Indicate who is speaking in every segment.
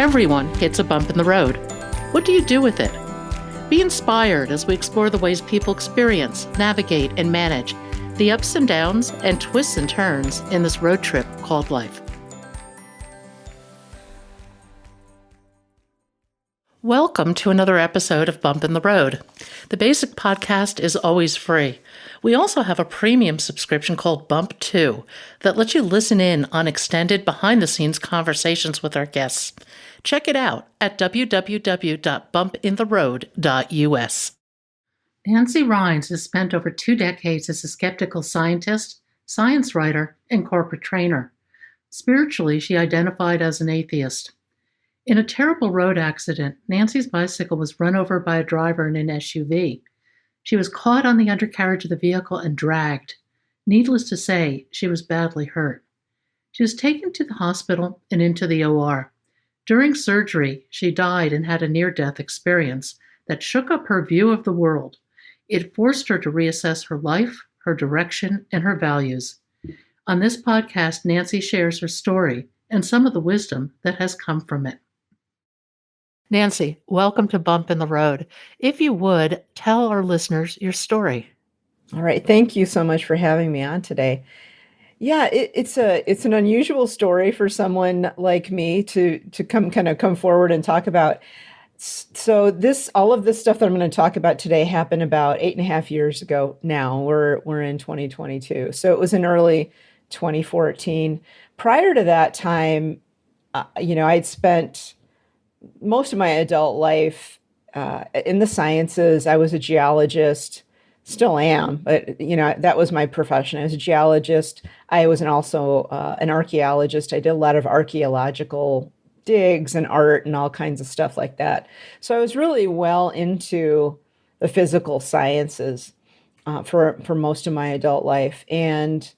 Speaker 1: Everyone hits a bump in the road. What do you do with it? Be inspired as we explore the ways people experience, navigate, and manage the ups and downs and twists and turns in this road trip called life. Welcome to another episode of Bump in the Road. The basic podcast is always free. We also have a premium subscription called Bump 2 that lets you listen in on extended behind-the-scenes conversations with our guests. Check it out at www.bumpintheroad.us. Nancy Rynes has spent over 2 decades as a skeptical scientist, science writer, and corporate trainer. Spiritually, she identified as an atheist. In a terrible road accident, Nancy's bicycle was run over by a driver in an SUV. She was caught on the undercarriage of the vehicle and dragged. Needless to say, she was badly hurt. She was taken to the hospital and into the OR. During surgery, she died and had a near-death experience that shook up her view of the world. It forced her to reassess her life, her direction, and her values. On this podcast, Nancy shares her story and some of the wisdom that has come from it. Nancy, welcome to Bump in the Road. If you would, tell our listeners your story.
Speaker 2: All right. Thank you so much for having me on today. Yeah, it's an unusual story for someone like me to come forward and talk about. So all of this stuff that I'm going to talk about today happened about 8.5 years ago now. We're in 2022. So it was in early 2014. Prior to that time, I'd spent most of my adult life in the sciences. I was a geologist, still am, but that was my profession. I was a geologist. I was also an archaeologist. I did a lot of archaeological digs and art and all kinds of stuff like that. So I was really well into the physical sciences for most of my adult life. And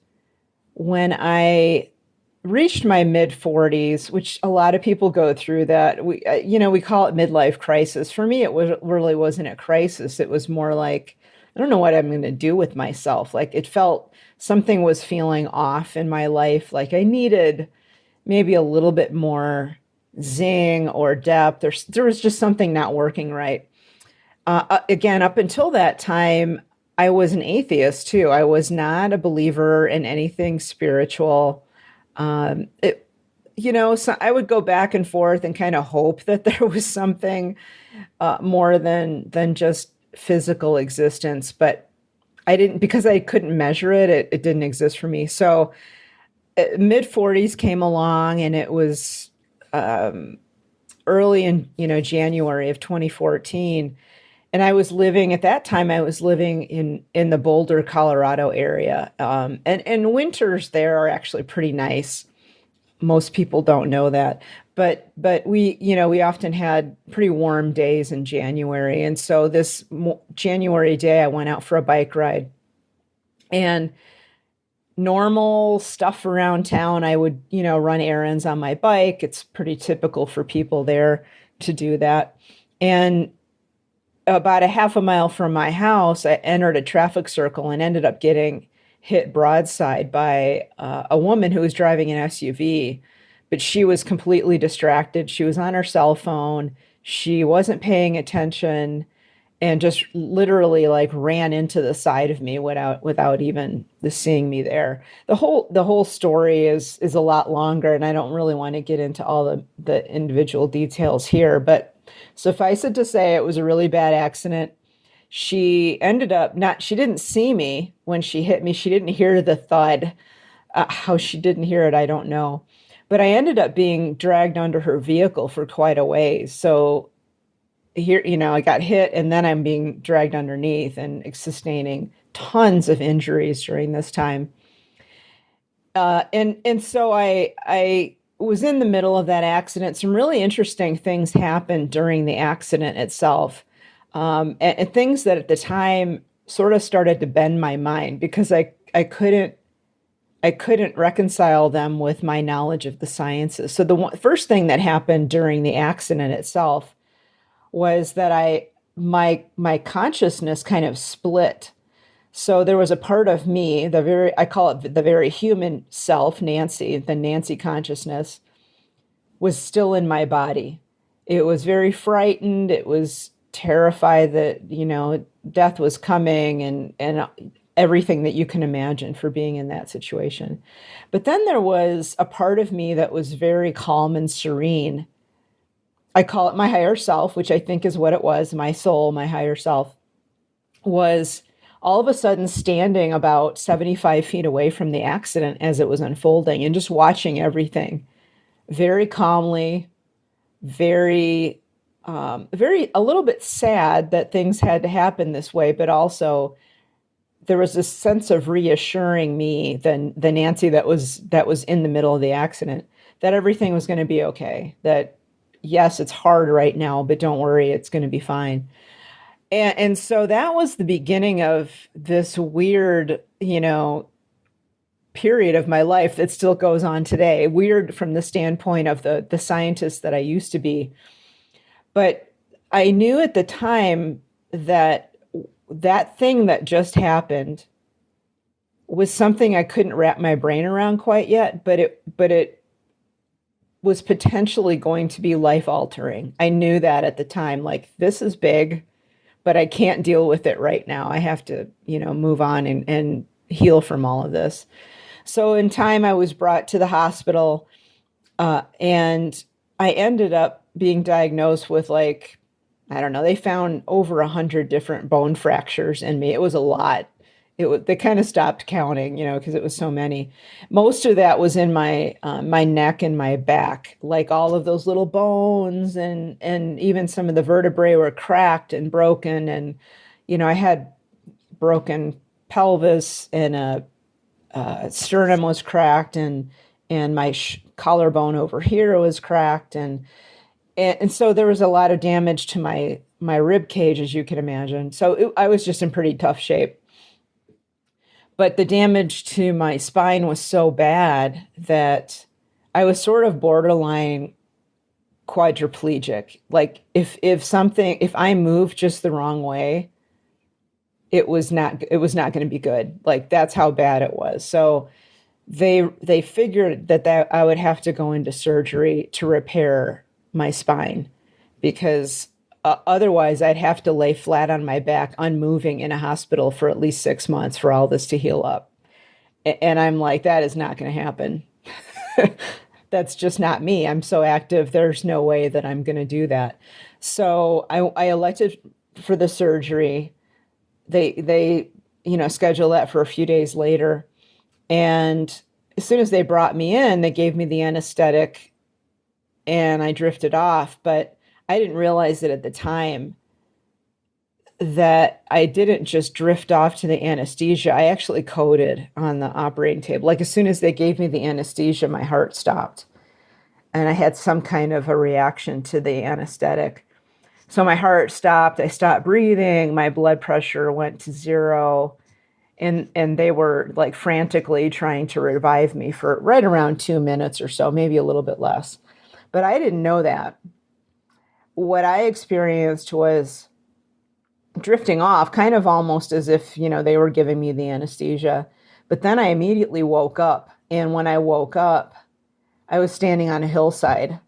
Speaker 2: when I reached my mid-40s, which a lot of people go through that, we call it midlife crisis. For me, really wasn't a crisis. It was more like, I don't know what I'm going to do with myself. Like it felt something was feeling off in my life. Like I needed maybe a little bit more zing or depth. There was just something not working right. Again, up until that time, I was an atheist too. I was not a believer in anything spiritual. So I would go back and forth and kind of hope that there was something more than just physical existence, but I didn't, because I couldn't measure it. It didn't exist for me. So mid 40s came along, and it was early in January of 2014. And I was living in the Boulder, Colorado area. And winters there are actually pretty nice. Most people don't know that, but we often had pretty warm days in January. And so this January day, I went out for a bike ride, and normal stuff around town. I would, run errands on my bike. It's pretty typical for people there to do that. And about a half a mile from my house, I entered a traffic circle and ended up getting hit broadside by a woman who was driving an SUV, but she was completely distracted. She was on her cell phone. She wasn't paying attention and just literally ran into the side of me without even seeing me there. The whole story is a lot longer, and I don't really want to get into all the individual details here, but suffice it to say, it was a really bad accident. She didn't see me when she hit me. She didn't hear the thud. How she didn't hear it, I don't know. But I ended up being dragged under her vehicle for quite a ways. So here, I got hit, and then I'm being dragged underneath and sustaining tons of injuries during this time. And so I was in the middle of that accident. Some really interesting things happened during the accident itself. And things that at the time sort of started to bend my mind, because I couldn't reconcile them with my knowledge of the sciences. So the first thing that happened during the accident itself was that my consciousness kind of split. So there was a part of me, I call it the very human self, Nancy, the Nancy consciousness, was still in my body. It was very frightened. It was terrified that, death was coming, and everything that you can imagine for being in that situation. But then there was a part of me that was very calm and serene. I call it my higher self, which I think is what it was. My soul, my higher self, was all of a sudden standing about 75 feet away from the accident as it was unfolding and just watching everything very calmly, very, very a little bit sad that things had to happen this way, but also there was this sense of reassuring me, the Nancy that was in the middle of the accident, that everything was going to be okay. That yes, it's hard right now, but don't worry, it's going to be fine. And so that was the beginning of this weird, period of my life that still goes on today. Weird from the standpoint of the scientist that I used to be. But I knew at the time that that thing that just happened was something I couldn't wrap my brain around quite yet, but it was potentially going to be life altering. I knew that at the time, like, this is big, but I can't deal with it right now. I have to, move on and heal from all of this. So in time, I was brought to the hospital, and I ended up being diagnosed with, like, I don't know, they found over 100 different bone fractures in me. It was a lot. They kind of stopped counting, because it was so many. Most of that was in my my neck and my back, like all of those little bones, and even some of the vertebrae were cracked and broken. And I had broken pelvis, and a sternum was cracked, and my collarbone over here was cracked, and so there was a lot of damage to my rib cage, as you can imagine. So I was just in pretty tough shape. But the damage to my spine was so bad that I was sort of borderline quadriplegic. Like if I moved just the wrong way, it was not going to be good. Like, that's how bad it was. So they figured that I would have to go into surgery to repair my spine, because otherwise I'd have to lay flat on my back, unmoving in a hospital for at least 6 months for all this to heal up. And I'm like, that is not going to happen. That's just not me. I'm so active. There's no way that I'm going to do that. So I elected for the surgery. They scheduled that for a few days later. And as soon as they brought me in, they gave me the anesthetic, and I drifted off. But I didn't realize it at the time that I didn't just drift off to the anesthesia. I actually coded on the operating table. Like, as soon as they gave me the anesthesia, my heart stopped, and I had some kind of a reaction to the anesthetic. So my heart stopped. I stopped breathing. My blood pressure went to 0. And they were like frantically trying to revive me for right around 2 minutes or so, maybe a little bit less. But I didn't know that. What I experienced was drifting off, kind of almost as if, they were giving me the anesthesia. But then I immediately woke up. And when I woke up, I was standing on a hillside.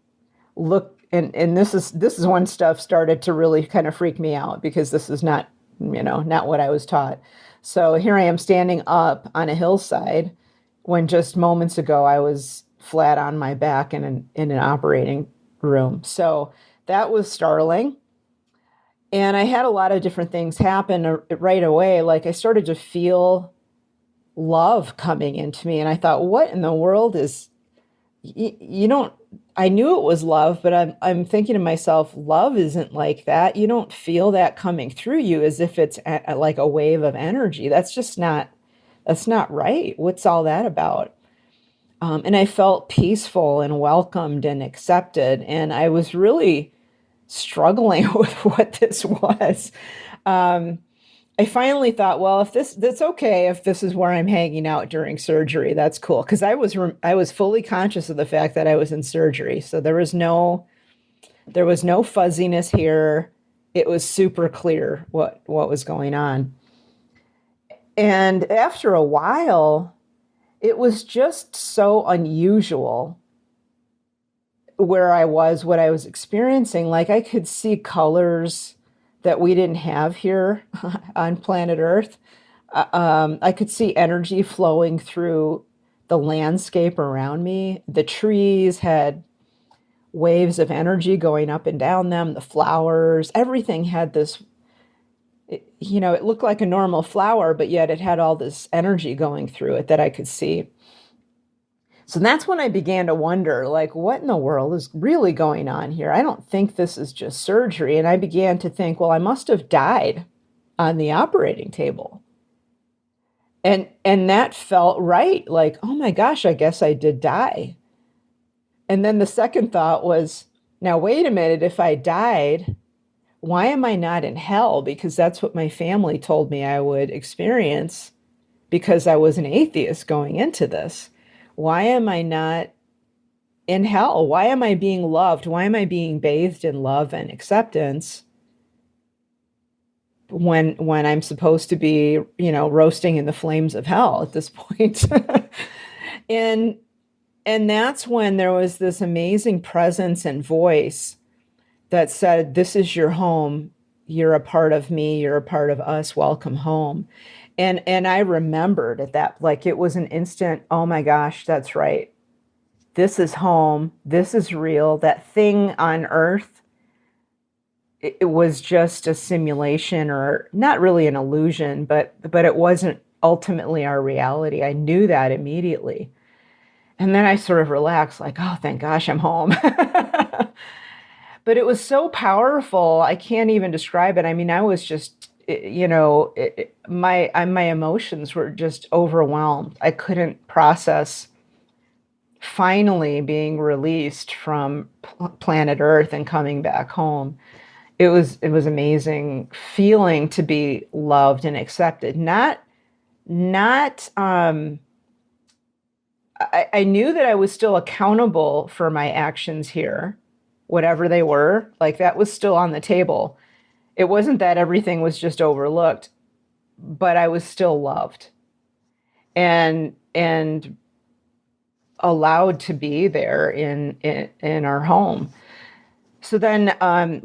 Speaker 2: And this is when stuff started to really kind of freak me out, because this is not what I was taught. So here I am standing up on a hillside when just moments ago I was flat on my back in an operating room. So that was startling. And I had a lot of different things happen right away. Like, I started to feel love coming into me. And I thought, what in the world is, I knew it was love, but I'm thinking to myself, love isn't like that. You don't feel that coming through you as if it's like a wave of energy. That's not right. What's all that about? And I felt peaceful and welcomed and accepted. And I was really struggling with what this was. I finally thought, well, that's okay. If this is where I'm hanging out during surgery, that's cool. Because I was fully conscious of the fact that I was in surgery. So there was no fuzziness here. It was super clear what was going on. And after a while, it was just so unusual. where I was, what I was experiencing, like I could see colors that we didn't have here on planet Earth. I could see energy flowing through the landscape around me. The trees had waves of energy going up and down them, the flowers, everything had this, it looked like a normal flower, but yet it had all this energy going through it that I could see. So that's when I began to wonder, like, what in the world is really going on here? I don't think this is just surgery. And I began to think, well, I must have died on the operating table. And that felt right. Like, oh my gosh, I guess I did die. And then the second thought was, now wait a minute, if I died, why am I not in hell? Because that's what my family told me I would experience because I was an atheist going into this. Why am I not in hell? Why am I being loved? Why am I being bathed in love and acceptance when I'm supposed to be, roasting in the flames of hell at this point? and and that's when there was this amazing presence and voice that said, "This is your home. You're a part of me. You're a part of us. Welcome home." And I remembered at that, like it was an instant, oh my gosh, that's right. This is home. This is real. That thing on earth, it was just a simulation, or not really an illusion, but it wasn't ultimately our reality. I knew that immediately. And then I sort of relaxed, like, oh, thank gosh, I'm home. But it was so powerful. I can't even describe it. I mean, I was just, my emotions were just overwhelmed. I couldn't process finally being released from planet Earth and coming back home. It was amazing feeling to be loved and accepted. I knew that I was still accountable for my actions here, whatever they were. Like that was still on the table. It wasn't that everything was just overlooked, but I was still loved and allowed to be there in our home. So then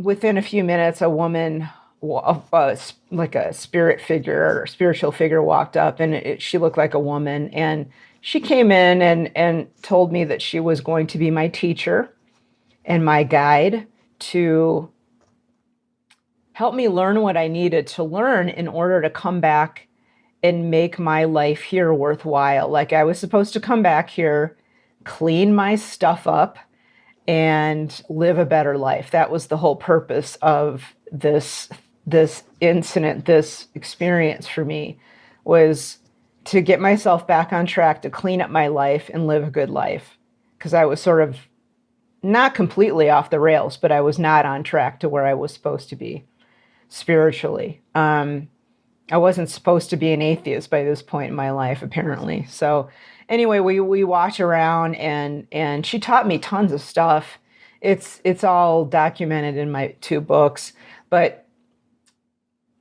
Speaker 2: within a few minutes, a woman, like a spirit figure or spiritual figure, walked up, and she looked like a woman. And she came in and told me that she was going to be my teacher and my guide to help me learn what I needed to learn in order to come back and make my life here worthwhile. Like I was supposed to come back here, clean my stuff up, and live a better life. That was the whole purpose of this incident, this experience for me, was to get myself back on track, to clean up my life and live a good life. Because I was sort of not completely off the rails, but I was not on track to where I was supposed to be spiritually. I wasn't supposed to be an atheist by this point in my life, apparently. So anyway, we watch around, and she taught me tons of stuff. It's all documented in my 2 books, but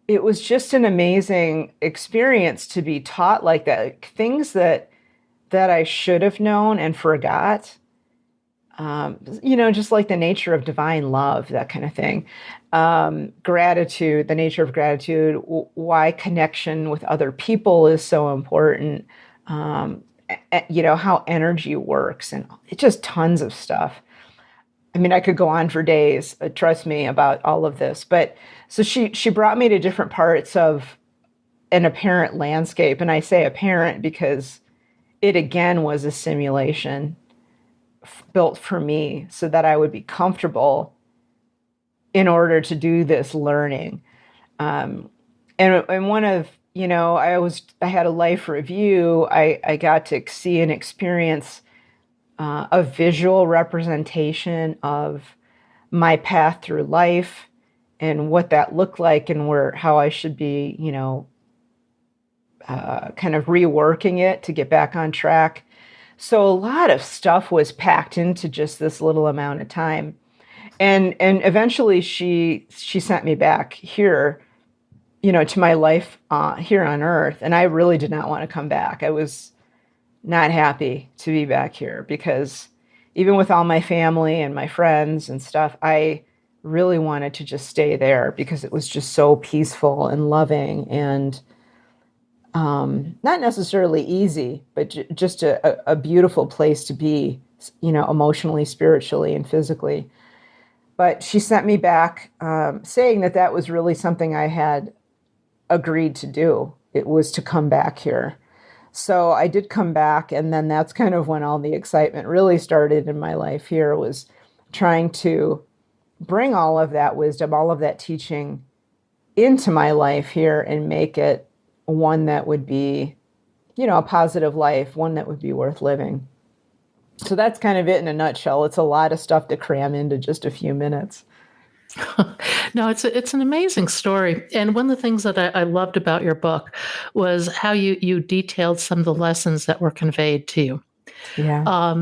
Speaker 2: it was just an amazing experience to be taught like that. Like, things that I should have known and forgot. Just like the nature of divine love, that kind of thing. Gratitude, the nature of gratitude, why connection with other people is so important. How energy works, and it's just tons of stuff. I mean, I could go on for days, trust me, about all of this. But so she brought me to different parts of an apparent landscape. And I say apparent because it again was a simulation built for me so that I would be comfortable in order to do this learning. And one of, I had a life review. I got to see and experience a visual representation of my path through life and what that looked like, and how I should be, kind of reworking it to get back on track. So a lot of stuff was packed into just this little amount of time. And eventually she sent me back here, to my life here on Earth. And I really did not want to come back. I was not happy to be back here because even with all my family and my friends and stuff, I really wanted to just stay there because it was just so peaceful and loving and not necessarily easy, but just a beautiful place to be, emotionally, spiritually, and physically. But she sent me back saying that that was really something I had agreed to do. It was to come back here. So I did come back, and then that's kind of when all the excitement really started in my life here, was trying to bring all of that wisdom, all of that teaching into my life here and make it one that would be, a positive life, one that would be worth living. So that's kind of it in a nutshell. It's a lot of stuff to cram into just a few minutes.
Speaker 1: No, it's an amazing story. And one of the things that I loved about your book was how you detailed some of the lessons that were conveyed to you.
Speaker 2: Yeah.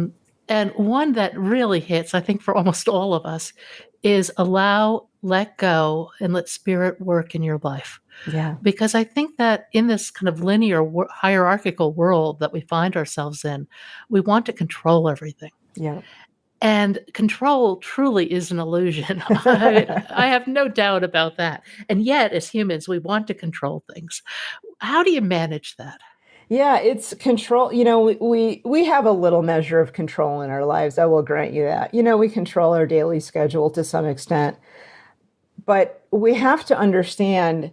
Speaker 1: And one that really hits, I think, for almost all of us, is allow, let go, and let spirit work in your life.
Speaker 2: Yeah.
Speaker 1: Because I think that in this kind of linear hierarchical world that we find ourselves in, we want to control everything.
Speaker 2: Yeah.
Speaker 1: And control truly is an illusion. I have no doubt about that. And yet, as humans, we want to control things. How do you manage that?
Speaker 2: Yeah, it's control. We have a little measure of control in our lives. I will grant you that. We control our daily schedule to some extent, but we have to understand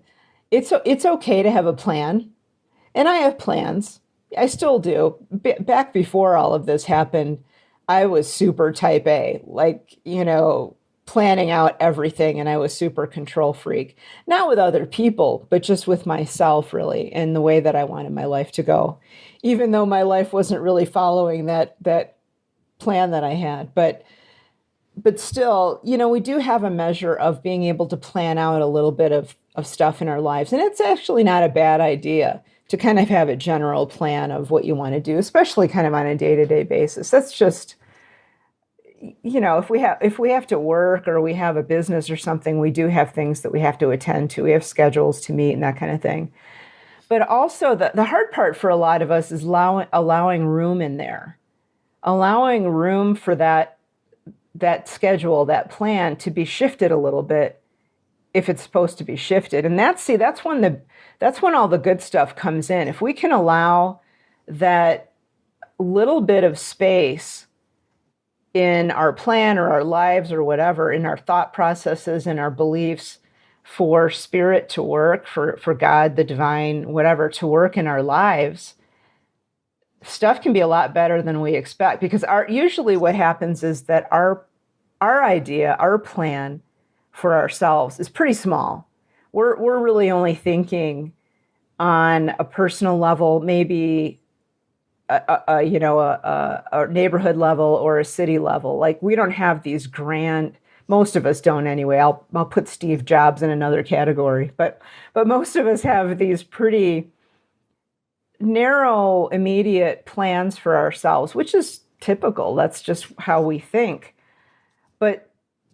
Speaker 2: it's okay to have a plan. And I have plans. I still do. Back before all of this happened, I was super type A, like, planning out everything. And I was super control freak, not with other people, but just with myself, really, and the way that I wanted my life to go, even though my life wasn't really following that plan that I had. But still, we do have a measure of being able to plan out a little bit of stuff in our lives. And it's actually not a bad idea to kind of have a general plan of what you want to do, especially kind of on a day-to-day basis. That's just, if we have to work or we have a business or something, we do have things that we have to attend to. We have schedules to meet and that kind of thing. But also the hard part for a lot of us is allowing room in there, allowing room for that schedule, that plan to be shifted a little bit if it's supposed to be shifted. And that's when all the good stuff comes in. If we can allow that little bit of space in our plan or our lives or whatever, in our thought processes and our beliefs, for spirit to work, for God, the divine, whatever, to work in our lives, stuff can be a lot better than we expect. Because usually what happens is that our idea, our plan for ourselves is pretty small. We're really only thinking on a personal level, maybe a neighborhood level or a city level. Like, we don't have these grand. Most of us don't anyway. I'll put Steve Jobs in another category, but most of us have these pretty narrow, immediate plans for ourselves, which is typical. That's just how we think. But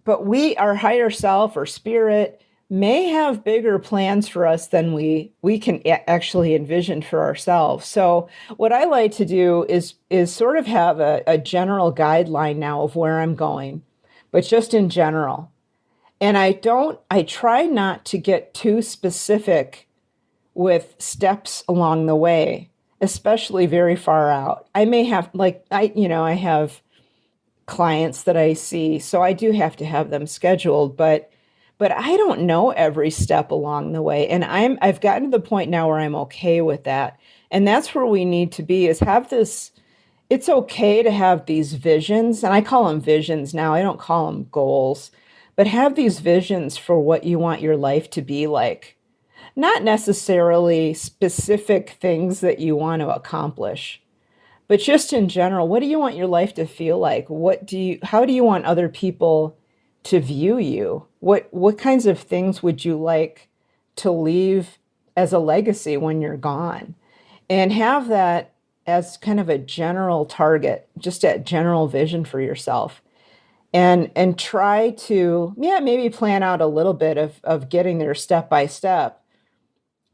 Speaker 2: our higher self or spirit may have bigger plans for us than we can actually envision for ourselves. So what I like to do is sort of have a general guideline now of where I'm going, but just in general. And I try not to get too specific with steps along the way, especially very far out. I may have, I have clients that I see, so I do have to have them scheduled, but I don't know every step along the way. And I've gotten to the point now where I'm okay with that. And that's where we need to be, is have this. It's okay to have these visions, and I call them visions now. I don't call them goals, but have these visions for what you want your life to be like. Not necessarily specific things that you want to accomplish, but just in general, what do you want your life to feel like? How do you want other people to view you? What kinds of things would you like to leave as a legacy when you're gone? And have that as kind of a general target, just a general vision for yourself. And try to, maybe plan out a little bit of getting there step by step.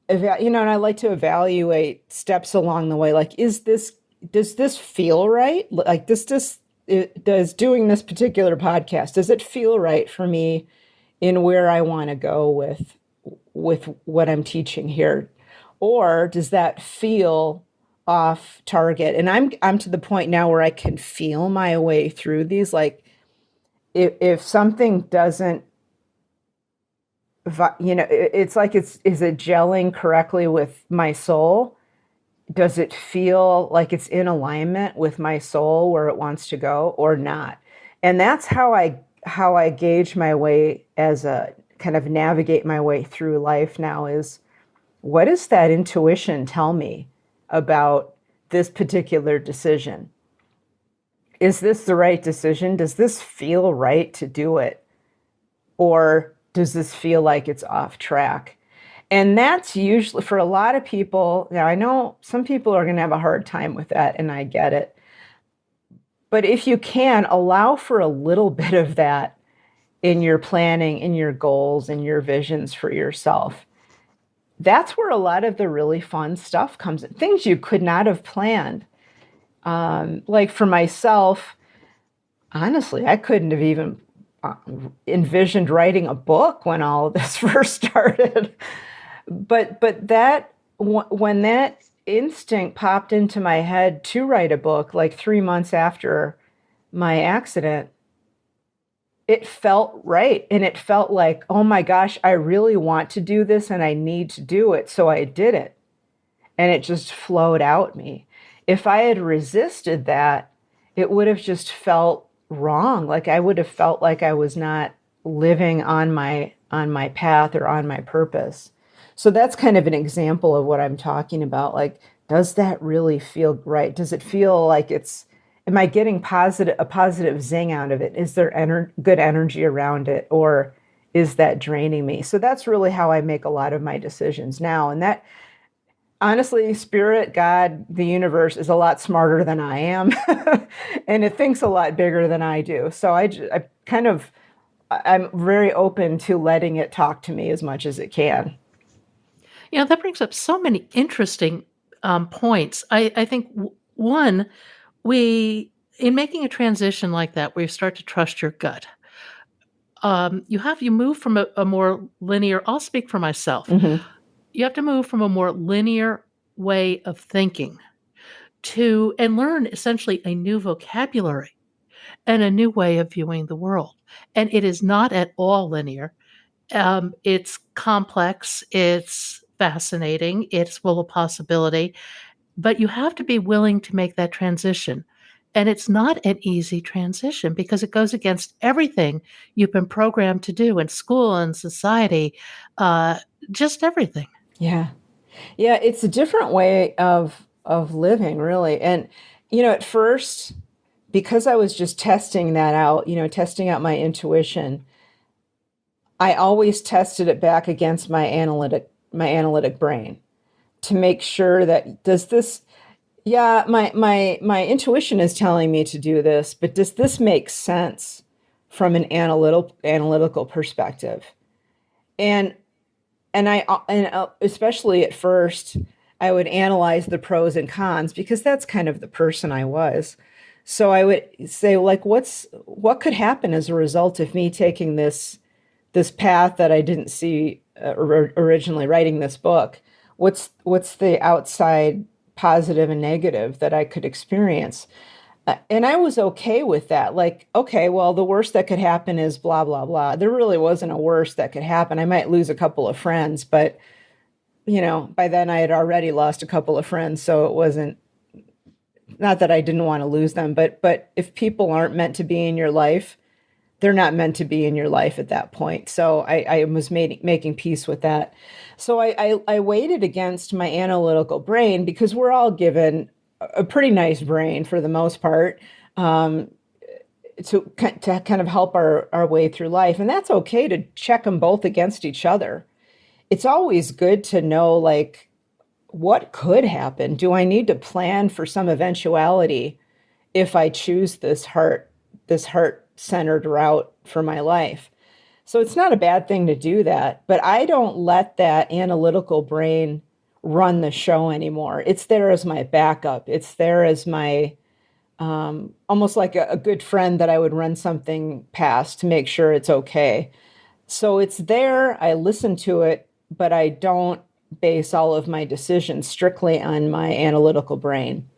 Speaker 2: And I like to evaluate steps along the way. Like, does this feel right? Like, does this does doing this particular podcast, does it feel right for me in where I want to go with what I'm teaching here? Or does that feel off target? And I'm to the point now where I can feel my way through these. Like if something doesn't, it's like is it gelling correctly with my soul? Does it feel like it's in alignment with my soul where it wants to go or not? And that's how I gauge my way as a kind of navigate my way through life now is, what does that intuition tell me about this particular decision? Is this the right decision? Does this feel right to do it? Or does this feel like it's off track? And that's usually for a lot of people. Now, I know some people are going to have a hard time with that, and I get it. But if you can, allow for a little bit of that in your planning, in your goals, in your visions for yourself. That's where a lot of the really fun stuff comes in. Things you could not have planned. Like for myself, honestly, I couldn't have even envisioned writing a book when all of this first started. But that when that instinct popped into my head to write a book, like 3 months after my accident, it felt right. And it felt like, oh my gosh, I really want to do this and I need to do it. So I did it. And it just flowed out me. If I had resisted that, it would have just felt wrong. Like I would have felt like I was not living on my path or on my purpose. So that's kind of an example of what I'm talking about. Like, does that really feel right? Does it feel like am I getting a positive zing out of it? Is there good energy around it? Or is that draining me? So that's really how I make a lot of my decisions now. And that, honestly, spirit, God, the universe is a lot smarter than I am. And it thinks a lot bigger than I do. So I'm very open to letting it talk to me as much as it can.
Speaker 1: Yeah, that brings up so many interesting points. I think one, in making a transition like that, where you start to trust your gut, you move from a more linear. I'll speak for myself.
Speaker 2: Mm-hmm.
Speaker 1: You have to move from a more linear way of thinking and learn essentially a new vocabulary and a new way of viewing the world. And it is not at all linear. It's complex. It's fascinating. It's full of possibility. But you have to be willing to make that transition. And it's not an easy transition because it goes against everything you've been programmed to do in school and society, just everything.
Speaker 2: Yeah. Yeah, it's a different way of living, really. And, at first, because I was just testing that out, testing out my intuition, I always tested it back against my analytic brain to make sure that my intuition is telling me to do this, but does this make sense from an analytical perspective? And especially at first, I would analyze the pros and cons because that's kind of the person I was. So I would say, like, what could happen as a result of me taking this path that I didn't see originally writing this book? What's the outside positive and negative that I could experience? And I was okay with that. Like, okay, well, the worst that could happen is blah, blah, blah. There really wasn't a worst that could happen. I might lose a couple of friends, but, by then I had already lost a couple of friends. So it wasn't, not that I didn't want to lose them, but if people aren't meant to be in your life, they're not meant to be in your life at that point. So I was making peace with that. So I weighed it against my analytical brain because we're all given a pretty nice brain for the most part, to kind of help our way through life. And that's okay to check them both against each other. It's always good to know, like, what could happen? Do I need to plan for some eventuality if I choose this heart-centered route for my life? So it's not a bad thing to do that, but I don't let that analytical brain run the show anymore. It's there as my backup. It's there as my almost like a good friend that I would run something past to make sure it's okay. So it's there, I listen to it, but I don't base all of my decisions strictly on my analytical brain.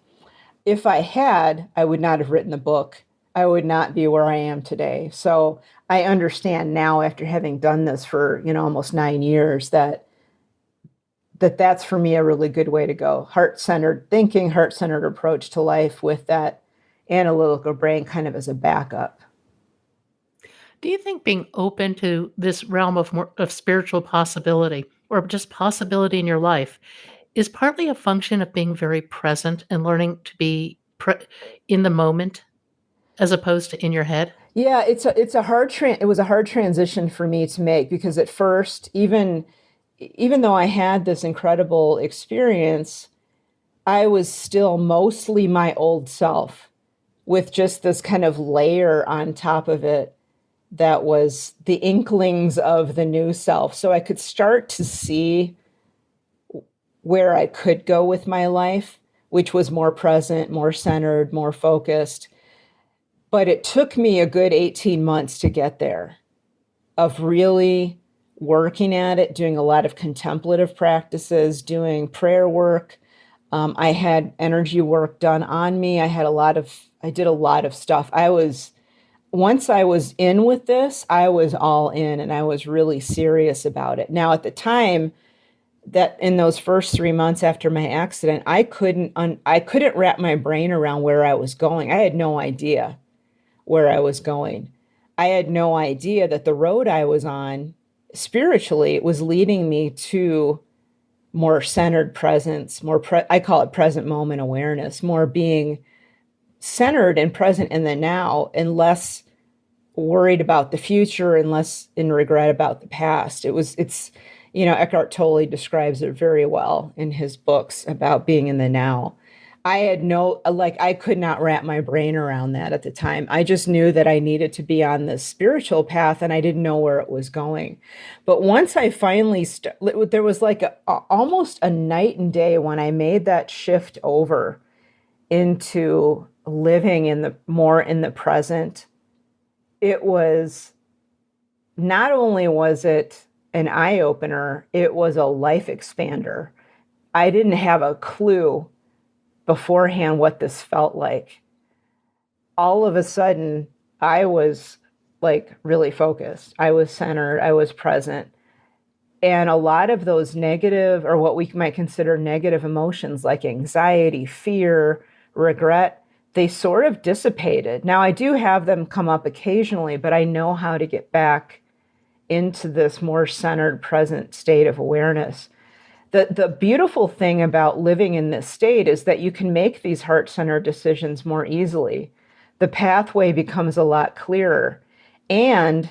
Speaker 2: If I had, I would not have written the book. I would not be where I am today. So I understand now, after having done this for, almost 9 years, that's for me a really good way to go. Heart-centered thinking, heart-centered approach to life with that analytical brain kind of as a backup.
Speaker 1: Do you think being open to this realm of spiritual possibility or just possibility in your life is partly a function of being very present and learning to be in the moment as opposed to in your head?
Speaker 2: Yeah, it was a hard transition for me to make, because at first, even though I had this incredible experience, I was still mostly my old self with just this kind of layer on top of it that was the inklings of the new self. So I could start to see where I could go with my life, which was more present, more centered, more focused. But it took me a good 18 months to get there, of really working at it, doing a lot of contemplative practices, doing prayer work. I had energy work done on me. I did a lot of stuff. Once I was in with this, I was all in, and I was really serious about it. Now, at the time, that in those first 3 months after my accident, I couldn't wrap my brain around where I was going. I had no idea where I was going. I had no idea that the road I was on spiritually was leading me to more centered presence, I call it present moment awareness, more being centered and present in the now, and less worried about the future and less in regret about the past. Eckhart Tolle describes it very well in his books about being in the now. I could not wrap my brain around that at the time. I just knew that I needed to be on this spiritual path, and I didn't know where it was going. But once I finally, there was like almost a night and day when I made that shift over into living more in the present. It was, not only was it an eye opener, it was a life expander. I didn't have a clue beforehand what this felt like. All of a sudden, I was like really focused. I was centered. I was present. And a lot of those negative, or what we might consider negative emotions like anxiety, fear, regret, they sort of dissipated. Now, I do have them come up occasionally, but I know how to get back into this more centered, present state of awareness. The beautiful thing about living in this state is that you can make these heart-centered decisions more easily. The pathway becomes a lot clearer, and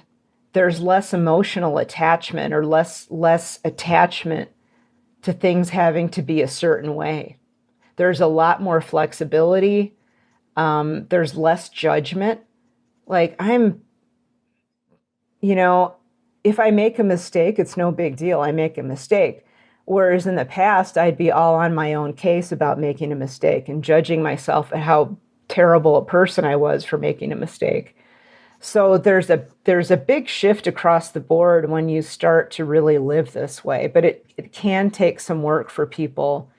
Speaker 2: there's less emotional attachment, or less attachment to things having to be a certain way. There's a lot more flexibility. There's less judgment. Like if I make a mistake, it's no big deal. I make a mistake. Whereas in the past, I'd be all on my own case about making a mistake and judging myself at how terrible a person I was for making a mistake. So there's a big shift across the board when you start to really live this way. But it can take some work for people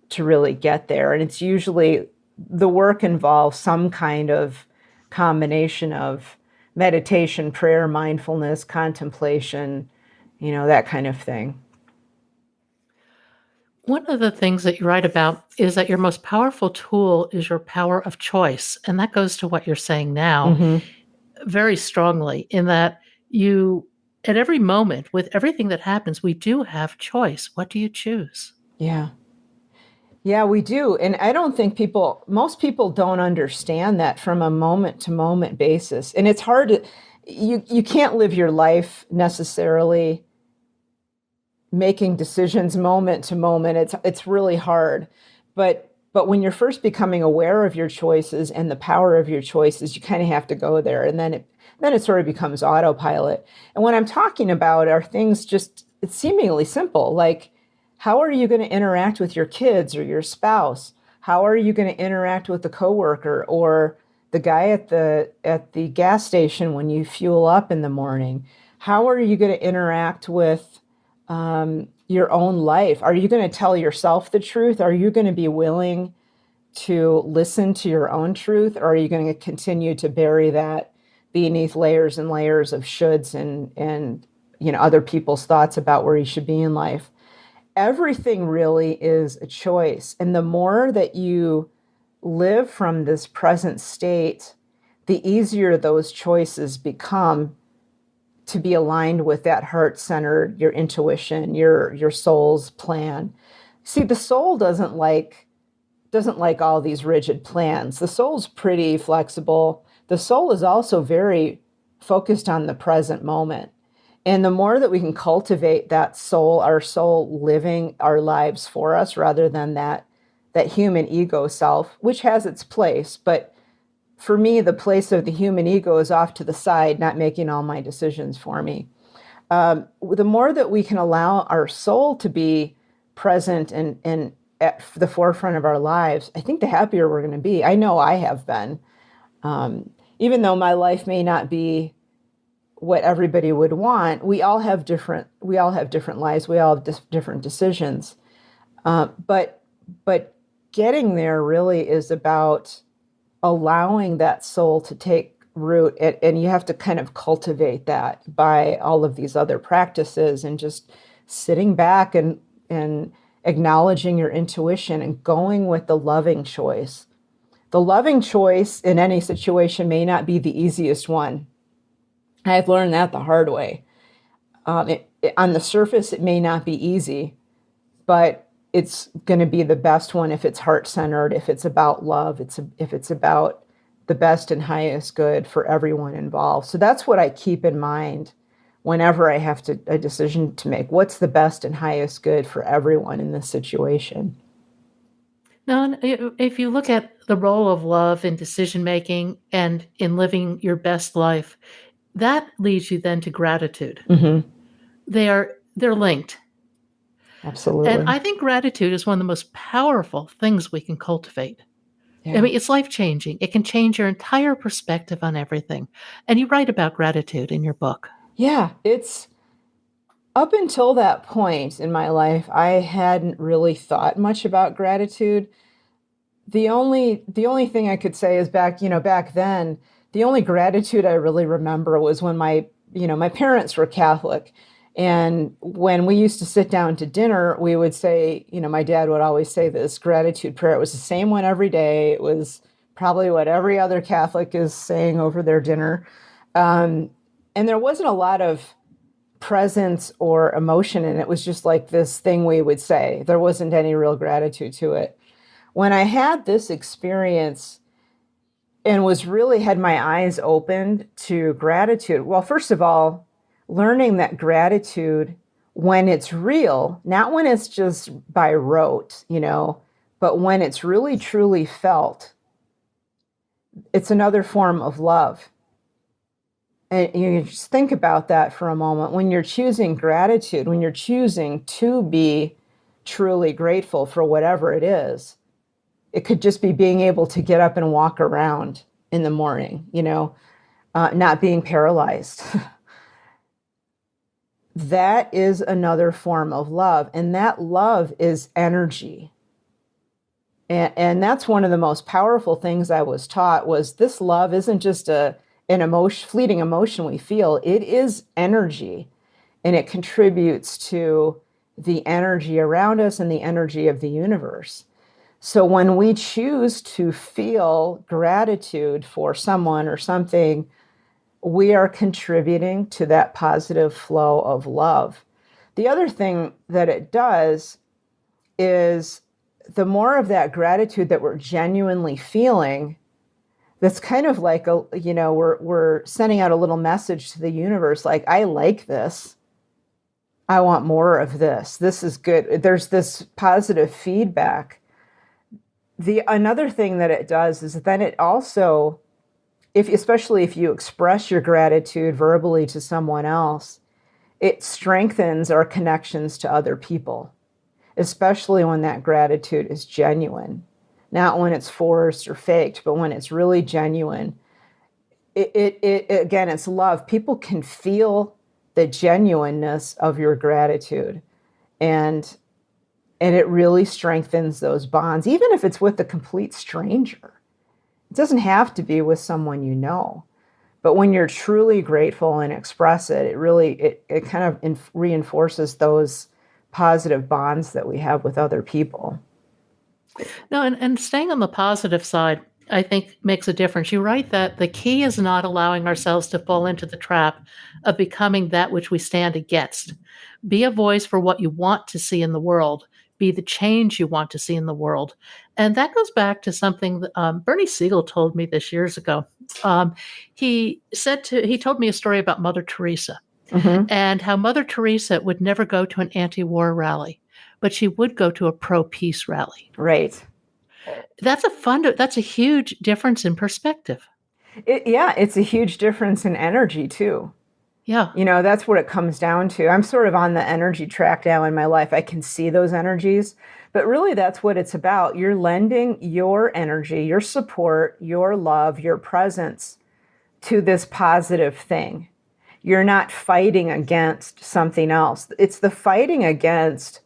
Speaker 2: to really get there. And it's usually, the work involves some kind of combination of meditation, prayer, mindfulness, contemplation, that kind of thing.
Speaker 1: One of the things that you write about is that your most powerful tool is your power of choice. And that goes to what you're saying now very strongly, in that at every moment, with everything that happens, we do have choice. What do you choose?
Speaker 2: Yeah. Yeah, we do. And I don't think most people don't understand that from a moment to moment basis. And it's hard you can't live your life necessarily making decisions moment to moment. It's really hard. But when you're first becoming aware of your choices and the power of your choices, you kind of have to go there. And then it sort of becomes autopilot. And what I'm talking about are things it's seemingly simple, like, how are you going to interact with your kids or your spouse? How are you going to interact with the coworker or the guy at the gas station when you fuel up in the morning? How are you going to interact with your own life? Are you going to tell yourself the truth? Are you going to be willing to listen to your own truth, or are you going to continue to bury that beneath layers and layers of shoulds and other people's thoughts about where you should be in life? Everything really is a choice. And the more that you live from this present state, the easier those choices become to be aligned with that heart-centered, your intuition, your soul's plan. See, the soul doesn't like all these rigid plans. The soul's pretty flexible. The soul is also very focused on the present moment. And the more that we can cultivate that soul, our soul living our lives for us rather than that human ego self, which has its place. But for me, the place of the human ego is off to the side, not making all my decisions for me. The more that we can allow our soul to be present and at the forefront of our lives, I think the happier we're going to be. I know I have been. Even though my life may not be what everybody would want, we all have different lives. We all have different decisions. But getting there really is about allowing that soul to take root, and you have to kind of cultivate that by all of these other practices and just sitting back and acknowledging your intuition and going with the loving choice. The loving choice in any situation may not be the easiest one. I've learned that the hard way. On the surface, it may not be easy, but it's going to be the best one if it's heart-centered, if it's about love, if it's about the best and highest good for everyone involved. So that's what I keep in mind whenever I have a decision to make. What's the best and highest good for everyone in this situation?
Speaker 1: Now, if you look at the role of love in decision making and in living your best life, that leads you then to gratitude.
Speaker 2: Mm-hmm.
Speaker 1: They're linked.
Speaker 2: Absolutely.
Speaker 1: And I think gratitude is one of the most powerful things we can cultivate.
Speaker 2: Yeah.
Speaker 1: I mean, it's life-changing. It can change your entire perspective on everything. And you write about gratitude in your book.
Speaker 2: Yeah, it's up until that point in my life, I hadn't really thought much about gratitude. The only thing I could say is back then, the only gratitude I really remember was when my parents were Catholic. And when we used to sit down to dinner, we would say, my dad would always say this gratitude prayer. It was the same one every day. It was probably what every other Catholic is saying over their dinner. And there wasn't a lot of presence or emotion in it. It was just like this thing we would say. There wasn't any real gratitude to it. When I had this experience and had my eyes opened to gratitude, well, first of all, learning that gratitude, when it's real, not when it's just by rote, but when it's really truly felt, it's another form of love. And you just think about that for a moment. When you're choosing gratitude, when you're choosing to be truly grateful for whatever it is, it could just be being able to get up and walk around in the morning, not being paralyzed. That is another form of love. And that love is energy. And that's one of the most powerful things I was taught was this love isn't just an fleeting emotion we feel. It is energy. And it contributes to the energy around us and the energy of the universe. So when we choose to feel gratitude for someone or something, we are contributing to that positive flow of love. The other thing that it does is the more of that gratitude that we're genuinely feeling, that's kind of like we're sending out a little message to the universe, like, I like this. I want more of this. This is good. There's this positive feedback. Another thing that it does is then it also, especially if you express your gratitude verbally to someone else, it strengthens our connections to other people, especially when that gratitude is genuine. not when it's forced or faked, but when it's really genuine. It again, it's love. People can feel the genuineness of your gratitude, and it really strengthens those bonds, even if it's with a complete stranger. It doesn't have to be with someone you know. But when you're truly grateful and express it, it really it kind of reinforces those positive bonds that we have with other people.
Speaker 1: No, and staying on the positive side, I think makes a difference. You write that the key is not allowing ourselves to fall into the trap of becoming that which we stand against. Be a voice for what you want to see in the world. Be the change you want to see in the world. And that goes back to something that Bernie Siegel told me this years ago. He told me a story about Mother Teresa
Speaker 2: Mm-hmm.
Speaker 1: and how Mother Teresa would never go to an anti-war rally, but she would go to a pro-peace rally.
Speaker 2: Right.
Speaker 1: That's a huge difference in perspective.
Speaker 2: It's a huge difference in energy too.
Speaker 1: Yeah.
Speaker 2: That's what it comes down to. I'm sort of on the energy track now in my life. I can see those energies, but really that's what it's about. You're lending your energy, your support, your love, your presence to this positive thing. You're not fighting against something else. It's the fighting against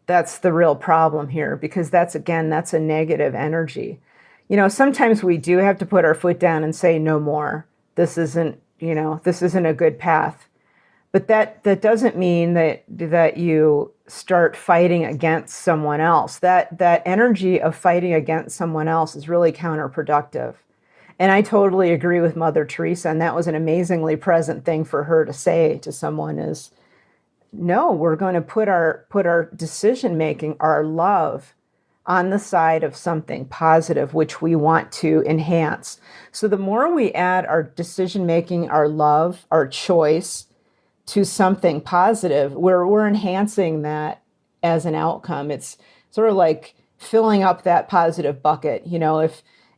Speaker 2: that's the real problem here, because that's a negative energy. Sometimes we do have to put our foot down and say no more. This isn't a good path. But that doesn't mean that you start fighting against someone else. That energy of fighting against someone else is really counterproductive. And I totally agree with Mother Teresa, and that was an amazingly present thing for her to say to someone is, no, we're going to put our decision making, our love, on the side of something positive, which we want to enhance. So the more we add our decision making, our love, our choice to something positive, we're enhancing that as an outcome. It's sort of like filling up that positive bucket.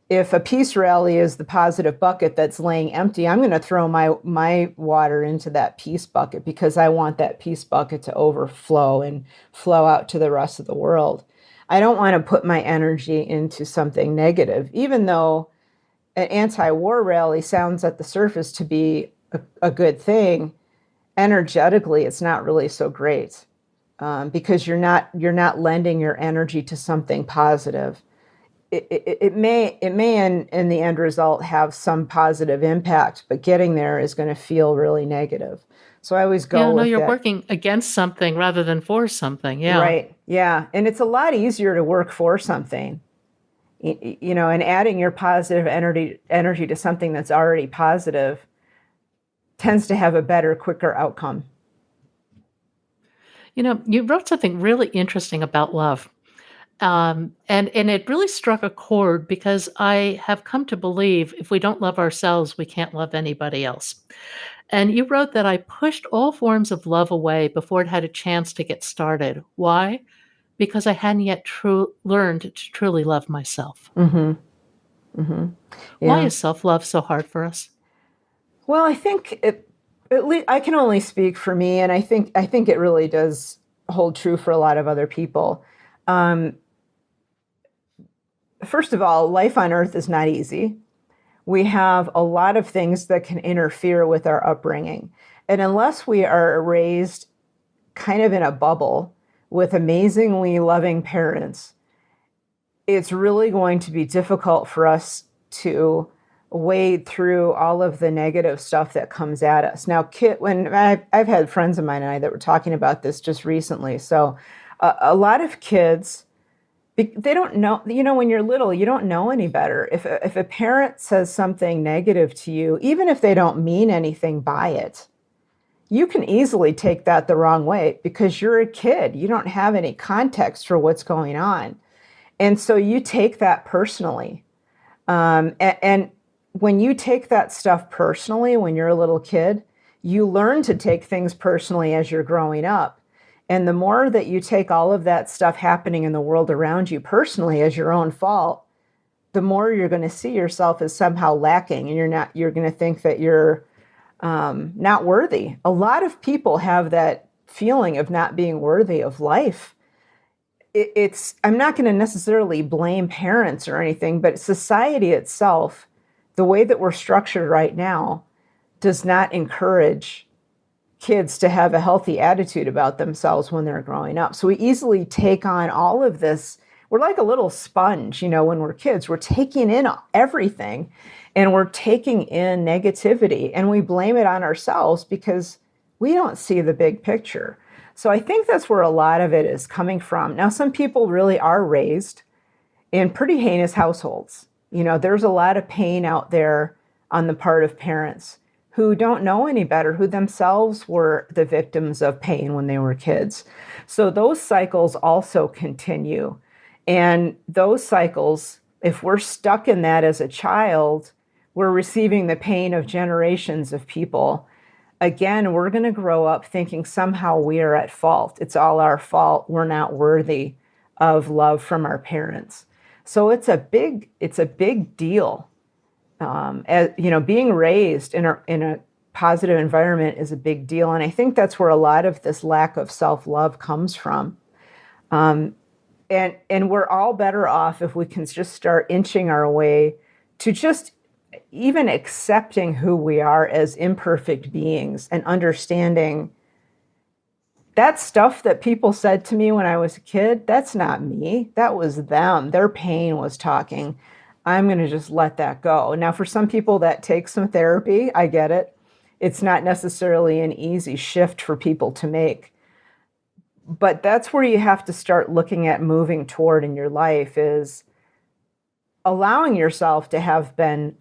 Speaker 2: If a peace rally is the positive bucket that's laying empty, I'm going to throw my water into that peace bucket because I want that peace bucket to overflow and flow out to the rest of the world. I don't want to put my energy into something negative, even though an anti-war rally sounds at the surface to be a good thing. Energetically, it's not really so great because you're not lending your energy to something positive. It may in the end result have some positive impact, but getting there is going to feel really negative. So I always go with
Speaker 1: you're
Speaker 2: that.
Speaker 1: working against something rather than for something. Yeah.
Speaker 2: Right. Yeah. And it's a lot easier to work for something, and adding your positive energy to something that's already positive tends to have a better, quicker outcome.
Speaker 1: You wrote something really interesting about love. And it really struck a chord because I have come to believe if we don't love ourselves, we can't love anybody else. And you wrote that I pushed all forms of love away before it had a chance to get started. Why? Because I hadn't yet learned to truly love myself.
Speaker 2: Mm-hmm. Mm-hmm. Yeah.
Speaker 1: Why is self-love so hard for us?
Speaker 2: Well, I think at least I can only speak for me, and I think it really does hold true for a lot of other people. First of all, life on Earth is not easy. We have a lot of things that can interfere with our upbringing. And unless we are raised kind of in a bubble with amazingly loving parents, it's really going to be difficult for us to wade through all of the negative stuff that comes at us. Now, when I've had friends of mine and I that were talking about this just recently. So a lot of kids, they don't know, when you're little, you don't know any better. If a parent says something negative to you, even if they don't mean anything by it, you can easily take that the wrong way because you're a kid. You don't have any context for what's going on. And so you take that personally. And when you take that stuff personally, when you're a little kid, you learn to take things personally as you're growing up. And the more that you take all of that stuff happening in the world around you personally as your own fault, the more you're going to see yourself as somehow lacking, and you're going to think that you're not worthy. A lot of people have that feeling of not being worthy of life. I'm not going to necessarily blame parents or anything, but society itself, the way that we're structured right now, does not encourage kids to have a healthy attitude about themselves when they're growing up. So we easily take on all of this. We're like a little sponge, when we're kids. We're taking in everything, and we're taking in negativity, and we blame it on ourselves because we don't see the big picture. So I think that's where a lot of it is coming from. Now, some people really are raised in pretty heinous households. There's a lot of pain out there on the part of parents who don't know any better, who themselves were the victims of pain when they were kids. So those cycles also continue. And those cycles, if we're stuck in that as a child, we're receiving the pain of generations of people. Again, we're going to grow up thinking somehow we are at fault. It's all our fault. We're not worthy of love from our parents. So it's a big deal. Being raised in a positive environment is a big deal. And I think that's where a lot of this lack of self-love comes from. And we're all better off if we can just start inching our way to just even accepting who we are as imperfect beings and understanding that stuff that people said to me when I was a kid, that's not me. That was them. Their pain was talking. I'm going to just let that go. Now, for some people that takes some therapy, I get it. It's not necessarily an easy shift for people to make. But that's where you have to start looking at moving toward in your life, is allowing yourself to have been,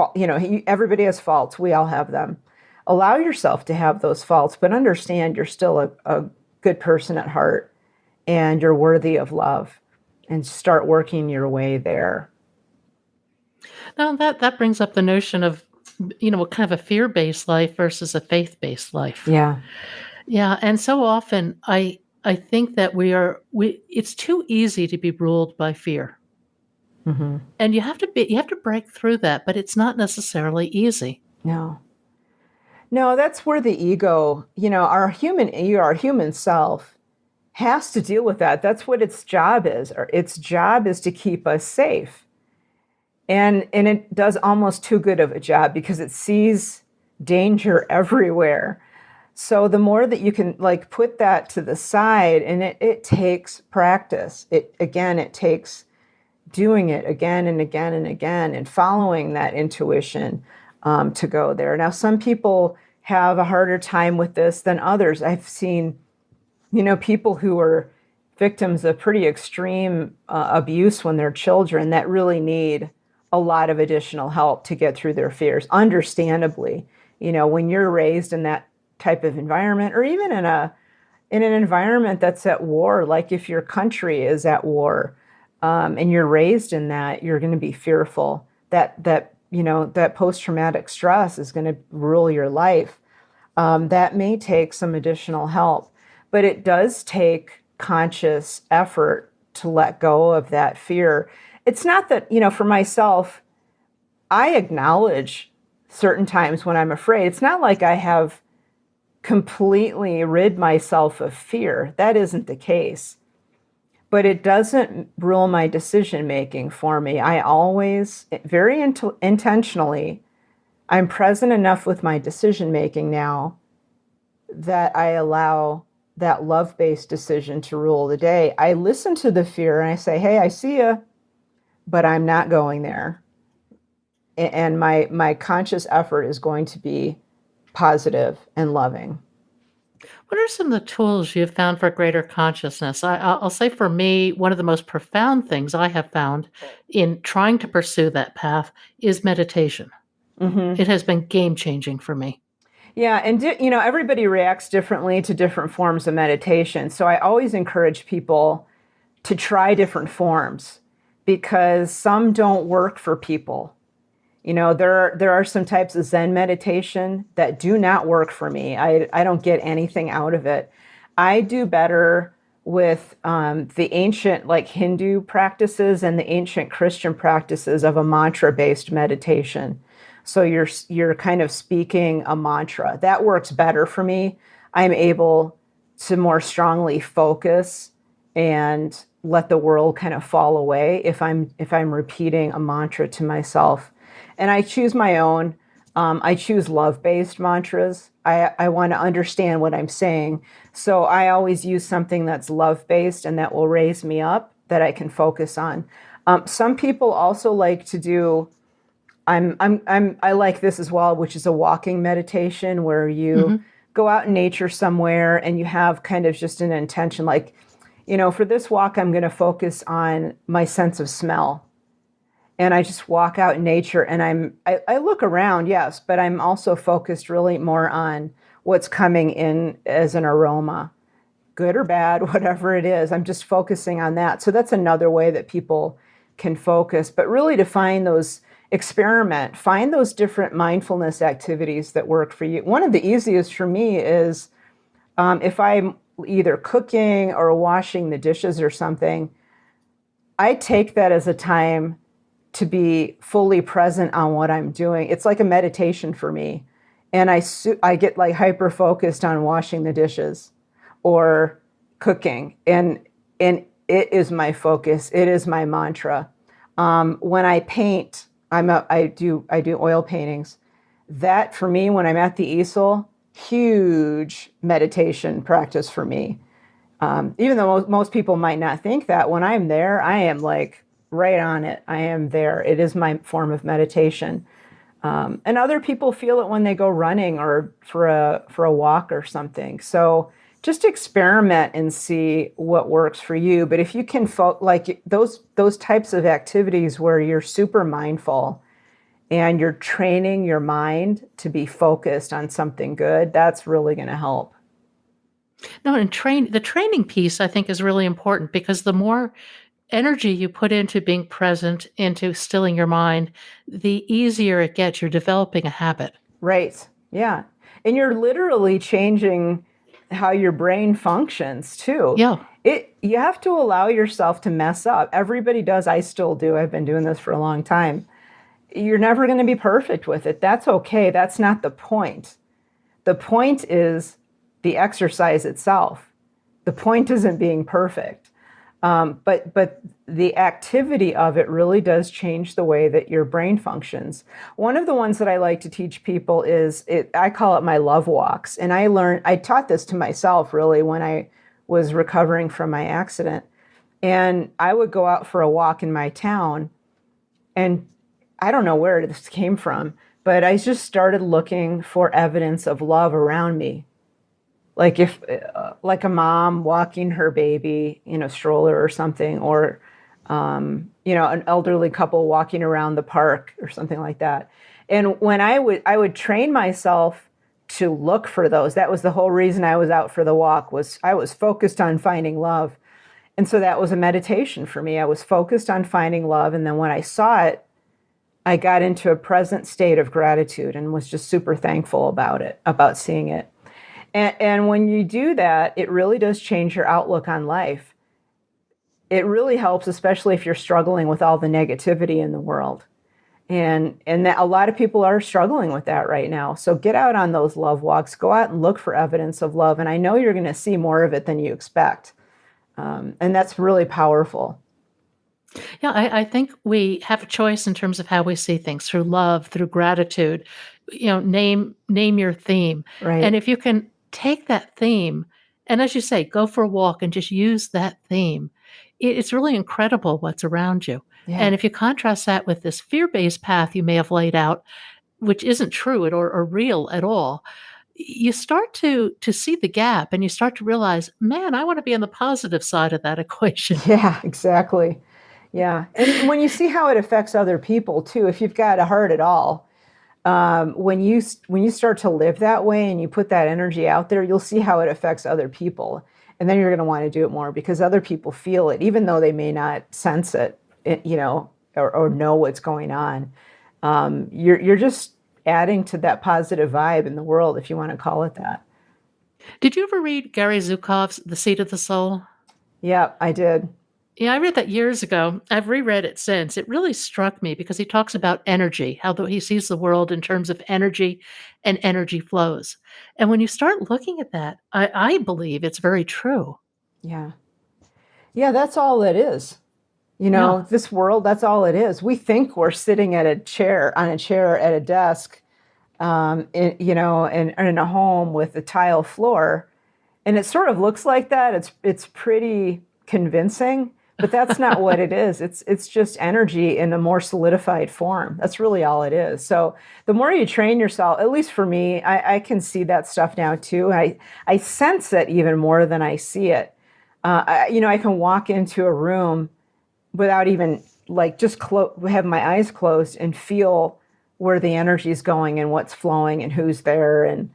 Speaker 2: everybody has faults. We all have them. Allow yourself to have those faults, but understand you're still a good person at heart and you're worthy of love, and start working your way there.
Speaker 1: Now that brings up the notion of, what kind of a fear-based life versus a faith-based life.
Speaker 2: Yeah.
Speaker 1: Yeah. And so often I think that it's too easy to be ruled by fear.
Speaker 2: Mm-hmm.
Speaker 1: And you have to break through that, but it's not necessarily easy.
Speaker 2: No, that's where the ego, our human self has to deal with that. That's what its job is. Its job is to keep us safe. And it does almost too good of a job because it sees danger everywhere. So the more that you can put that to the side, and it takes practice. It takes doing it again and again and again and following that intuition to go there. Now, some people have a harder time with this than others. I've seen, people who are victims of pretty extreme abuse when they're children that really need a lot of additional help to get through their fears. Understandably, when you're raised in that type of environment, or even in an environment that's at war, like if your country is at war, and you're raised in that, you're going to be fearful that post-traumatic stress is going to rule your life. That may take some additional help, but it does take conscious effort to let go of that fear. It's not that, for myself, I acknowledge certain times when I'm afraid. It's not like I have completely rid myself of fear. That isn't the case. But it doesn't rule my decision making for me. I always, very intentionally, I'm present enough with my decision making now that I allow that love-based decision to rule the day. I listen to the fear and I say, hey, I see you, but I'm not going there. And my conscious effort is going to be positive and loving.
Speaker 1: What are some of the tools you've found for greater consciousness? I'll say for me, one of the most profound things I have found in trying to pursue that path is meditation.
Speaker 2: Mm-hmm.
Speaker 1: It has been game-changing for me.
Speaker 2: Yeah, and everybody reacts differently to different forms of meditation. So I always encourage people to try different forms because some don't work for people. There are some types of Zen meditation that do not work for me. I don't get anything out of it. I do better with the ancient Hindu practices and the ancient Christian practices of a mantra-based meditation. So you're kind of speaking a mantra. That works better for me. I'm able to more strongly focus and let the world kind of fall away if I'm repeating a mantra to myself. And I choose my own. I choose love-based mantras. I want to understand what I'm saying. So I always use something that's love-based and that will raise me up that I can focus on. Some people also like to do, I like this as well, which is a walking meditation where you
Speaker 1: Hmm.
Speaker 2: go out in nature somewhere and you have kind of just an intention like, for this walk, I'm going to focus on my sense of smell. And I just walk out in nature and I look around, yes, but I'm also focused really more on what's coming in as an aroma, good or bad, whatever it is. I'm just focusing on that. So that's another way that people can focus, but really to find those find those different mindfulness activities that work for you. One of the easiest for me is if I'm either cooking or washing the dishes or something, I take that as a time to be fully present on what I'm doing. It's like a meditation for me. And I get like hyper focused on washing the dishes or cooking. And it is my focus. It is my mantra. When I paint, I do oil paintings. That for me, when I'm at the easel, huge meditation practice for me. Even though most people might not think that, when I'm there, I am like right on it. I am there. It is my form of meditation. And other people feel it when they go running or for a walk or something. So just experiment and see what works for you. But if you can like those types of activities where you're super mindful and you're training your mind to be focused on something good, that's really going to help.
Speaker 1: No, and the training piece I think is really important because the more energy you put into being present, into stilling your mind, the easier it gets. You're developing a habit.
Speaker 2: Right. Yeah. And you're literally changing how your brain functions too.
Speaker 1: Yeah.
Speaker 2: You have to allow yourself to mess up. Everybody does. I still do. I've been doing this for a long time. You're never going to be perfect with it. That's okay. That's not the point. The point is the exercise itself. The point isn't being perfect. But the activity of it really does change the way that your brain functions. One of the ones that I like to teach people I call it my love walks. And I taught this to myself really when I was recovering from my accident. And I would go out for a walk in my town, and I don't know where this came from, but I just started looking for evidence of love around me. Like if like a mom walking her baby in a stroller or something, or an elderly couple walking around the park or something like that. And when I would train myself to look for those. That was the whole reason I was out for the walk, was I was focused on finding love. And so that was a meditation for me. I was focused on finding love, and then when I saw it, I got into a present state of gratitude and was just super thankful about seeing it. And when you do that, it really does change your outlook on life. It really helps, especially if you're struggling with all the negativity in the world. And that a lot of people are struggling with that right now. So get out on those love walks. Go out and look for evidence of love. And I know you're going to see more of it than you expect. And that's really powerful.
Speaker 1: Yeah, I think we have a choice in terms of how we see things through love, through gratitude. Name your theme. And
Speaker 2: Right.
Speaker 1: if you can take that theme and, as you say, go for a walk and just use that theme, it's really incredible what's around you.
Speaker 2: Yeah.
Speaker 1: And if you contrast that with this fear-based path you may have laid out, which isn't true or real at all, you start to see the gap and you start to realize, man, I want to be on the positive side of that equation.
Speaker 2: Yeah, exactly. Yeah. And when you see how it affects other people too, if you've got a heart at all, when you start to live that way and you put that energy out there, you'll see how it affects other people. And then you're going to want to do it more because other people feel it, even though they may not sense it, or know what's going on. You're just adding to that positive vibe in the world, if you want to call it that.
Speaker 1: Did you ever read Gary Zukav's The Seat of the Soul?
Speaker 2: Yeah, I did.
Speaker 1: Yeah, I read that years ago. I've reread it since. It really struck me because he talks about energy, how he sees the world in terms of energy and energy flows. And when you start looking at that, I believe it's very true.
Speaker 2: Yeah. Yeah, that's all it is.
Speaker 1: Yeah.
Speaker 2: This world, that's all it is. We think we're sitting at a chair, on a chair at a desk, in a home with a tile floor. And it sort of looks like that. It's pretty convincing, but that's not what it is. It's just energy in a more solidified form. That's really all it is. So the more you train yourself, at least for me, I can see that stuff now too. I sense it even more than I see it. I can walk into a room without even like just have my eyes closed and feel where the energy is going and what's flowing and who's there. And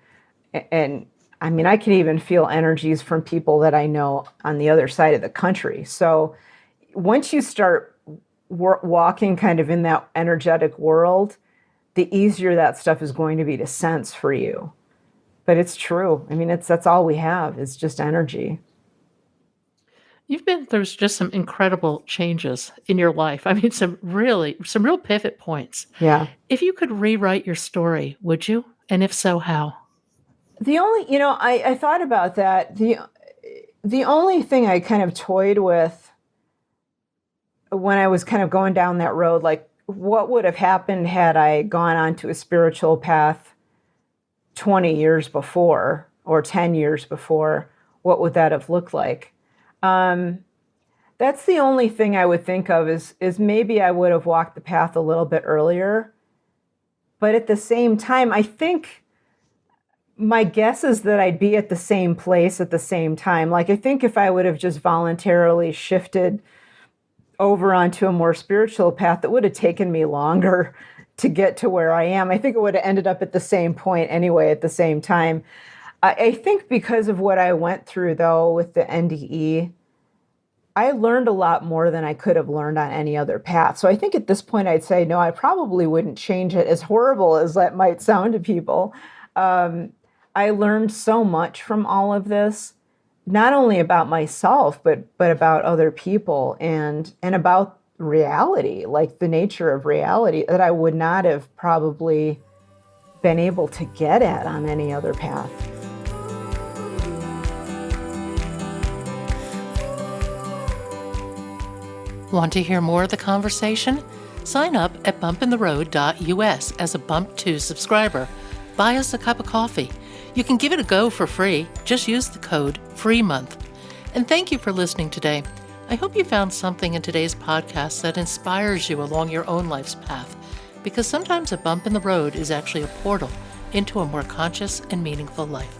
Speaker 2: I mean, I can even feel energies from people that I know on the other side of the country. So once you start walking kind of in that energetic world, the easier that stuff is going to be to sense for you. But it's true. I mean, that's all we have. It's just energy.
Speaker 1: You've been through just some incredible changes in your life. I mean, some real pivot points.
Speaker 2: Yeah.
Speaker 1: If you could rewrite your story, would you? And if so, how?
Speaker 2: The only, I thought about that. The only thing I kind of toyed with when I was kind of going down that road, like what would have happened had I gone onto a spiritual path 20 years before or 10 years before? What would that have looked like? That's the only thing I would think of is maybe I would have walked the path a little bit earlier. But at the same time, I think my guess is that I'd be at the same place at the same time. Like, I think if I would have just voluntarily shifted over onto a more spiritual path, it would have taken me longer to get to where I am. I think it would have ended up at the same point anyway, at the same time. I think because of what I went through, though, with the NDE, I learned a lot more than I could have learned on any other path. So I think at this point, I'd say, no, I probably wouldn't change it, as horrible as that might sound to people. I learned so much from all of this, not only about myself, but about other people and about reality, like the nature of reality that I would not have probably been able to get at on any other path.
Speaker 1: Want to hear more of the conversation? Sign up at bumpintheroad.us as a Bump 2 subscriber. Buy us a cup of coffee. You can give it a go for free. Just use the code FREEMONTH. And thank you for listening today. I hope you found something in today's podcast that inspires you along your own life's path, because sometimes a bump in the road is actually a portal into a more conscious and meaningful life.